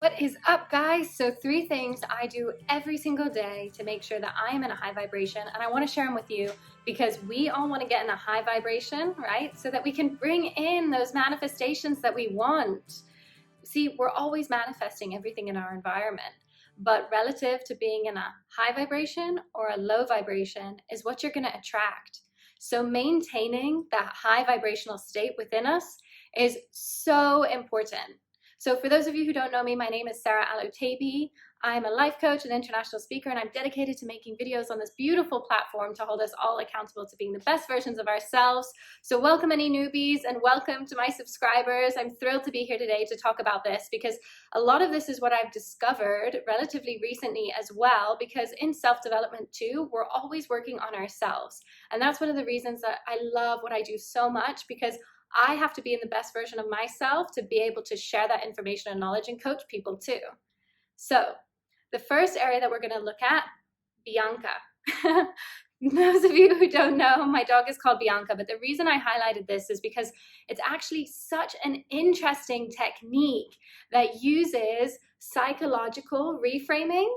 What is up, guys? So 3 things I do every single day to make sure that I am in a high vibration, and I want to share them with you because we all want to get in a high vibration, right? So that we can bring in those manifestations that we want. See, we're always manifesting everything in our environment, but relative to being in a high vibration or a low vibration is what you're going to attract. So maintaining that high vibrational state within us is so important. So for those of you who don't know me, my name is Sarah Alotabi. I'm a life coach and international speaker, and I'm dedicated to making videos on this beautiful platform to hold us all accountable to being the best versions of ourselves. So welcome any newbies and welcome to my subscribers. I'm thrilled to be here today to talk about this because a lot of this is what I've discovered relatively recently as well, because in self-development too, we're always working on ourselves. And that's one of the reasons that I love what I do so much, because I have to be in the best version of myself to be able to share that information and knowledge and coach people too. So the first area that we're going to look at, Bianca. Those of you who don't know, my dog is called Bianca, but the reason I highlighted this is because it's actually such an interesting technique that uses psychological reframing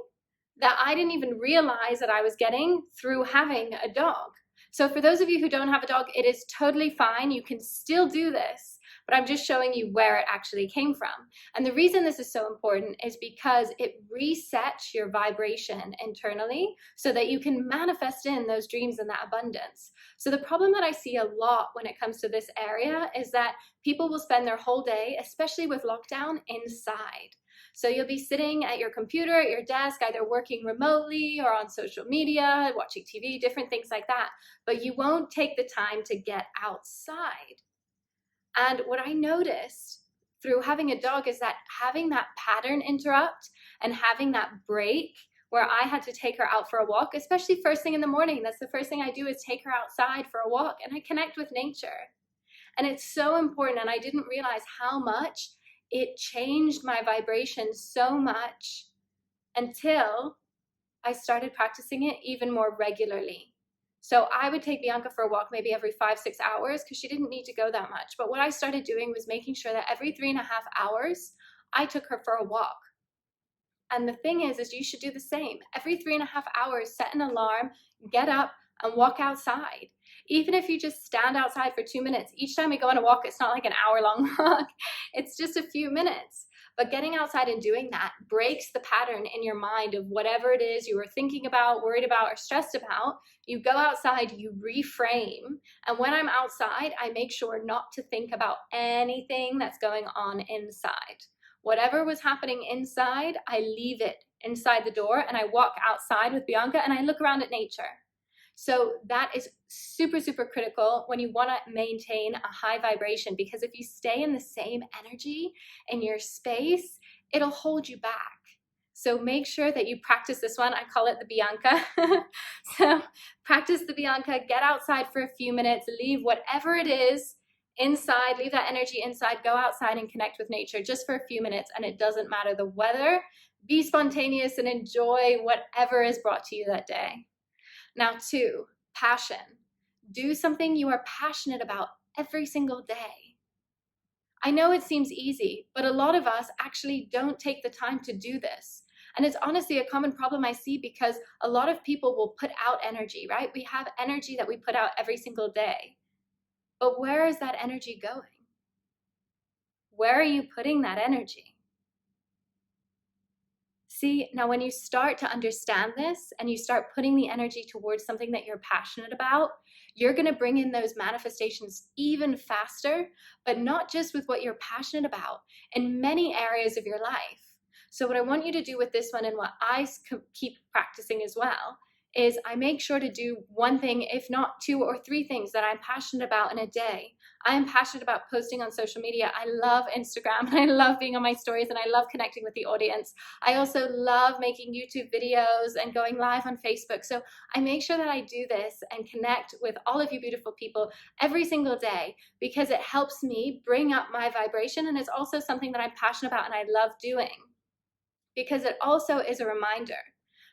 that I didn't even realize that I was getting through having a dog. So for those of you who don't have a dog, it is totally fine. You can still do this, but I'm just showing you where it actually came from. And the reason this is so important is because it resets your vibration internally so that you can manifest in those dreams and that abundance. So the problem that I see a lot when it comes to this area is that people will spend their whole day, especially with lockdown, inside. So you'll be sitting at your computer, at your desk, either working remotely or on social media, watching TV, different things like that. But you won't take the time to get outside. And what I noticed through having a dog is that having that pattern interrupt and having that break where I had to take her out for a walk, especially first thing in the morning, that's the first thing I do is take her outside for a walk and I connect with nature. And it's so important, and I didn't realize how much it changed my vibration so much until I started practicing it even more regularly. So I would take Bianca for a walk maybe every 5-6 hours because she didn't need to go that much. But what I started doing was making sure that every 3.5 hours, I took her for a walk. And the thing is you should do the same. Every 3.5 hours, set an alarm, get up and walk outside. Even if you just stand outside for 2 minutes, each time we go on a walk, it's not like an hour-long walk. It's just a few minutes. But getting outside and doing that breaks the pattern in your mind of whatever it is you were thinking about, worried about, or stressed about. You go outside, you reframe. And when I'm outside, I make sure not to think about anything that's going on inside. Whatever was happening inside, I leave it inside the door and I walk outside with Bianca and I look around at nature. So that is super, super critical when you want to maintain a high vibration, because if you stay in the same energy in your space, it'll hold you back. So make sure that you practice this one. I call it the Bianca. So practice the Bianca, get outside for a few minutes, leave whatever it is inside, leave that energy inside, go outside and connect with nature just for a few minutes. And it doesn't matter the weather. Be spontaneous and enjoy whatever is brought to you that day. Now 2, passion. Do something you are passionate about every single day. I know it seems easy, but a lot of us actually don't take the time to do this. And it's honestly a common problem I see because a lot of people will put out energy, right? We have energy that we put out every single day. But where is that energy going? Where are you putting that energy? See, now when you start to understand this and you start putting the energy towards something that you're passionate about, you're going to bring in those manifestations even faster, but not just with what you're passionate about, in many areas of your life. So what I want you to do with this one, and what I keep practicing as well, is I make sure to do one thing, if not 2 or 3 things that I'm passionate about in a day. I am passionate about posting on social media. I love Instagram and I love being on my stories and I love connecting with the audience. I also love making YouTube videos and going live on Facebook. So I make sure that I do this and connect with all of you beautiful people every single day because it helps me bring up my vibration, and it's also something that I'm passionate about and I love doing because it also is a reminder.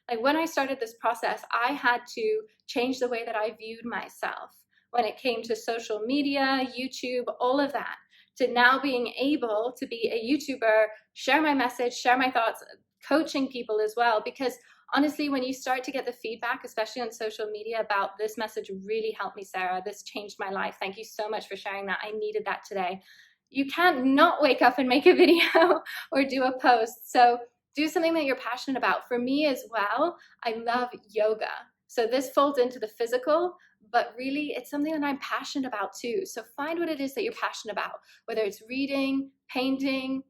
Like when I started this process, I had to change the way that I viewed myself when it came to social media, YouTube, all of that, to now being able to be a YouTuber, share my message, share my thoughts, coaching people as well. Because honestly, when you start to get the feedback, especially on social media, about this message really helped me, Sarah, this changed my life, thank you so much for sharing that, I needed that today. You can't not wake up and make a video or do a post. So do something that you're passionate about. For me as well, I love yoga. So this folds into the physical, but really it's something that I'm passionate about too. So find what it is that you're passionate about, whether it's reading, painting.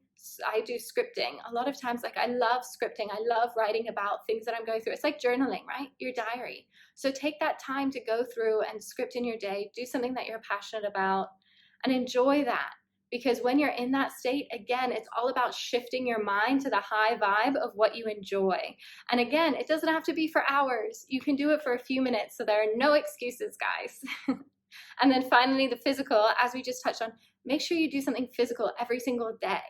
I do scripting. A lot of times, like, I love scripting. I love writing about things that I'm going through. It's like journaling, right? Your diary. So take that time to go through and script in your day, do something that you're passionate about, and enjoy that. Because when you're in that state, again, it's all about shifting your mind to the high vibe of what you enjoy. And again, it doesn't have to be for hours. You can do it for a few minutes. So there are no excuses, guys. And then finally, the physical, as we just touched on, make sure you do something physical every single day.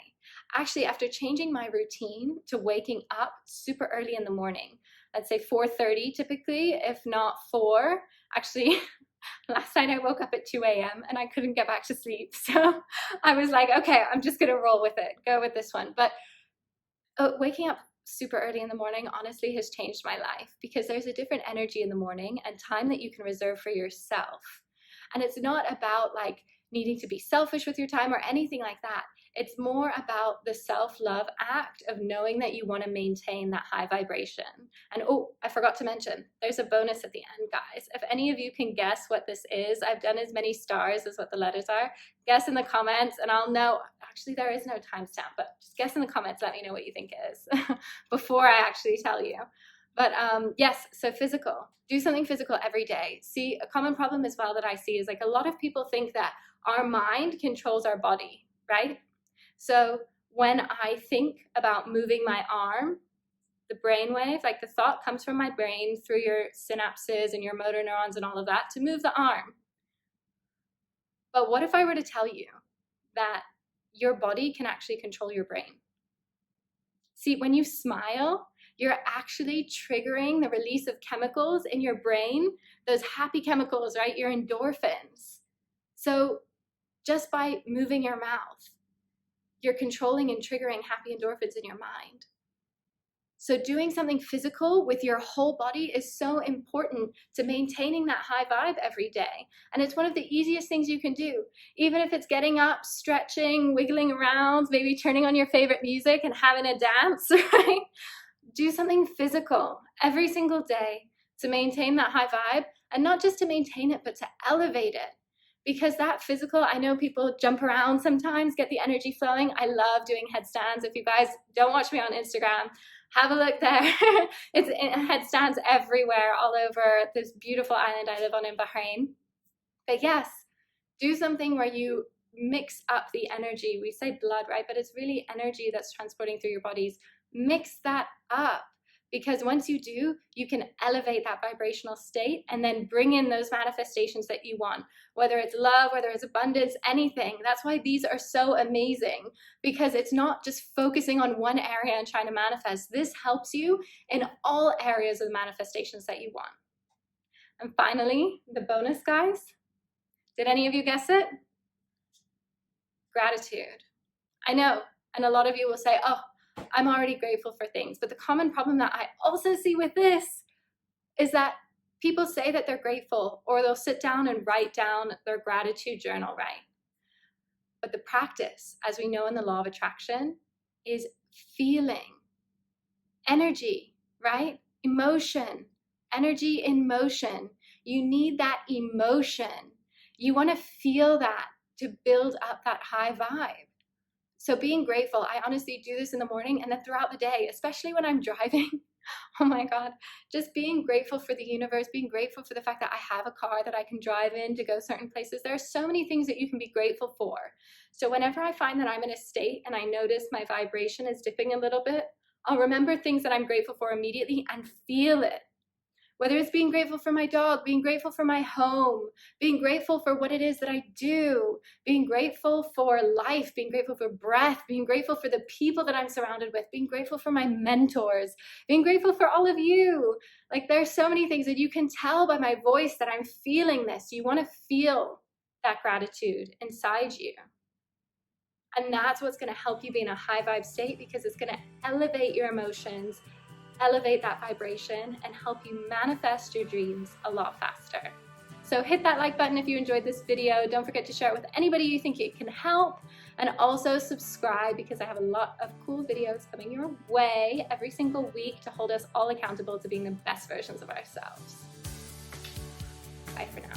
Actually, after changing my routine to waking up super early in the morning, let's say 4:30 typically, if not 4, actually, last night I woke up at 2 a.m. and I couldn't get back to sleep. So I was like, okay, I'm just going to roll with it, go with this one. But waking up super early in the morning honestly has changed my life, because there's a different energy in the morning and time that you can reserve for yourself. And it's not about like needing to be selfish with your time or anything like that. It's more about the self-love act of knowing that you want to maintain that high vibration. And oh, I forgot to mention, there's a bonus at the end, guys. If any of you can guess what this is, I've done as many stars as what the letters are. Guess in the comments and I'll know. Actually, there is no timestamp, but just guess in the comments, let me know what you think it is before I actually tell you. But yes, so physical. Do something physical every day. See, a common problem as well that I see is like a lot of people think that our mind controls our body, right? So when I think about moving my arm, the brainwave, like the thought comes from my brain through your synapses and your motor neurons and all of that to move the arm. But what if I were to tell you that your body can actually control your brain? See, when you smile, you're actually triggering the release of chemicals in your brain, those happy chemicals, right? Your endorphins. So just by moving your mouth, you're controlling and triggering happy endorphins in your mind. So doing something physical with your whole body is so important to maintaining that high vibe every day. And it's one of the easiest things you can do. Even if it's getting up, stretching, wiggling around, maybe turning on your favorite music and having a dance, right? Do something physical every single day to maintain that high vibe, and not just to maintain it, but to elevate it. Because that physical, I know people jump around sometimes, get the energy flowing. I love doing headstands. If you guys don't watch me on Instagram, have a look there. It's headstands everywhere, all over this beautiful island I live on in Bahrain. But yes, do something where you mix up the energy. We say blood, right? But it's really energy that's transporting through your bodies. Mix that up, because once you do, you can elevate that vibrational state and then bring in those manifestations that you want, whether it's love, whether it's abundance, anything. That's why these are so amazing, because it's not just focusing on one area and trying to manifest. This helps you in all areas of the manifestations that you want. And finally, the bonus, guys. Did any of you guess it? Gratitude. I know, and a lot of you will say, oh, I'm already grateful for things. But the common problem that I also see with this is that people say that they're grateful, or they'll sit down and write down their gratitude journal, right? But the practice, as we know in the law of attraction, is feeling energy, right? Emotion, energy in motion. You need that emotion. You want to feel that to build up that high vibe. So being grateful, I honestly do this in the morning and then throughout the day, especially when I'm driving. Oh my God, just being grateful for the universe, being grateful for the fact that I have a car that I can drive in to go certain places. There are so many things that you can be grateful for. So whenever I find that I'm in a state and I notice my vibration is dipping a little bit, I'll remember things that I'm grateful for immediately and feel it. Whether it's being grateful for my dog, being grateful for my home, being grateful for what it is that I do, being grateful for life, being grateful for breath, being grateful for the people that I'm surrounded with, being grateful for my mentors, being grateful for all of you. Like, there's so many things that you can tell by my voice that I'm feeling this. You want to feel that gratitude inside you. And that's what's going to help you be in a high vibe state, because it's going to elevate your emotions, elevate that vibration, and help you manifest your dreams a lot faster. So hit that like button if you enjoyed this video. Don't forget to share it with anybody you think it can help. And also subscribe, because I have a lot of cool videos coming your way every single week to hold us all accountable to being the best versions of ourselves. Bye for now.